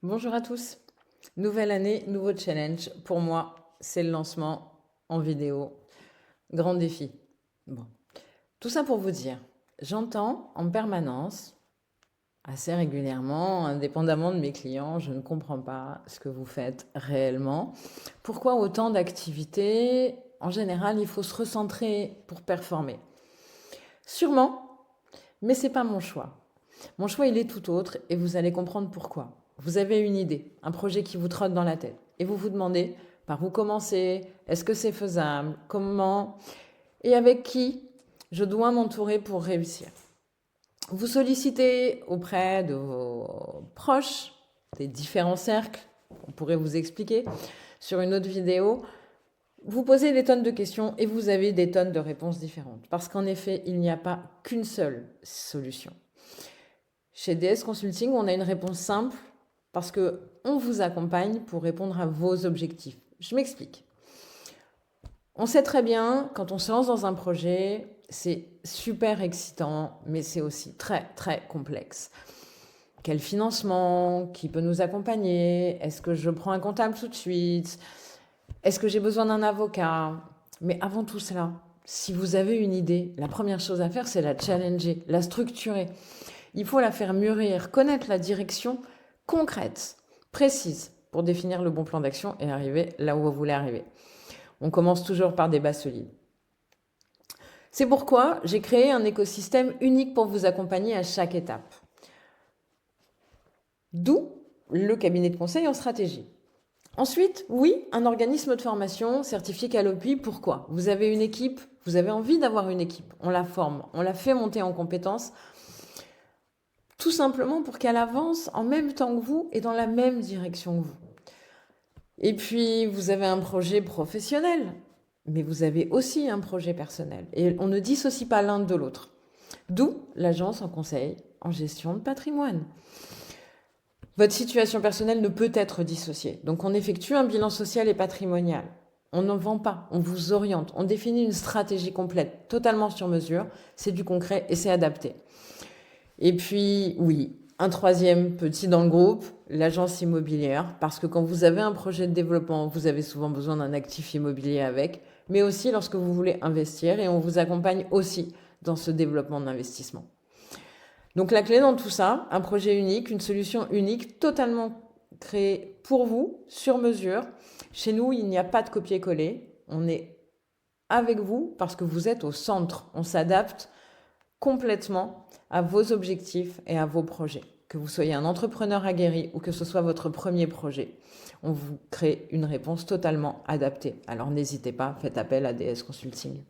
Bonjour à tous. Nouvelle année, nouveau challenge. Pour moi, c'est le lancement en vidéo. Grand défi. Bon. Tout ça pour vous dire, j'entends en permanence, assez régulièrement, indépendamment de mes clients, je ne comprends pas ce que vous faites réellement. Pourquoi autant d'activités? En général, il faut se recentrer pour performer. Sûrement, mais c'est pas mon choix. Mon choix, il est tout autre et vous allez comprendre pourquoi. Vous avez une idée, un projet qui vous trotte dans la tête et vous vous demandez par où commencer, est-ce que c'est faisable, comment et avec qui je dois m'entourer pour réussir. Vous sollicitez auprès de vos proches, des différents cercles, on pourrait vous expliquer sur une autre vidéo. Vous posez des tonnes de questions et vous avez des tonnes de réponses différentes. Parce qu'en effet, il n'y a pas qu'une seule solution. Chez DS Consulting, on a une réponse simple parce que on vous accompagne pour répondre à vos objectifs. Je m'explique. On sait très bien, quand on se lance dans un projet, c'est super excitant, mais c'est aussi très, très complexe. Quel financement? Qui peut nous accompagner? Est-ce que je prends un comptable tout de suite? Est-ce que j'ai besoin d'un avocat? Mais avant tout cela, si vous avez une idée, la première chose à faire, c'est la challenger, la structurer. Il faut la faire mûrir, connaître la direction concrète, précise, pour définir le bon plan d'action et arriver là où vous voulez arriver. On commence toujours par des bases solides. C'est pourquoi j'ai créé un écosystème unique pour vous accompagner à chaque étape. D'où le cabinet de conseil en stratégie. Ensuite, oui, un organisme de formation certifié Calopi. Pourquoi? Vous avez une équipe, vous avez envie d'avoir une équipe. On la forme, on la fait monter en compétences. Tout simplement pour qu'elle avance en même temps que vous et dans la même direction que vous. Et puis, vous avez un projet professionnel, mais vous avez aussi un projet personnel. Et on ne dissocie pas l'un de l'autre. D'où l'agence en conseil en gestion de patrimoine. Votre situation personnelle ne peut être dissociée. Donc, on effectue un bilan social et patrimonial. On n'en vend pas, on vous oriente, on définit une stratégie complète, totalement sur mesure. C'est du concret et c'est adapté. Et puis, oui, un troisième petit dans le groupe, l'agence immobilière, parce que quand vous avez un projet de développement, vous avez souvent besoin d'un actif immobilier avec, mais aussi lorsque vous voulez investir et on vous accompagne aussi dans ce développement d'investissement. Donc la clé dans tout ça, un projet unique, une solution unique, totalement créée pour vous, sur mesure. Chez nous, il n'y a pas de copier-coller. On est avec vous parce que vous êtes au centre. On s'adapte complètement à vos objectifs et à vos projets. Que vous soyez un entrepreneur aguerri ou que ce soit votre premier projet, on vous crée une réponse totalement adaptée. Alors n'hésitez pas, faites appel à DS Consulting.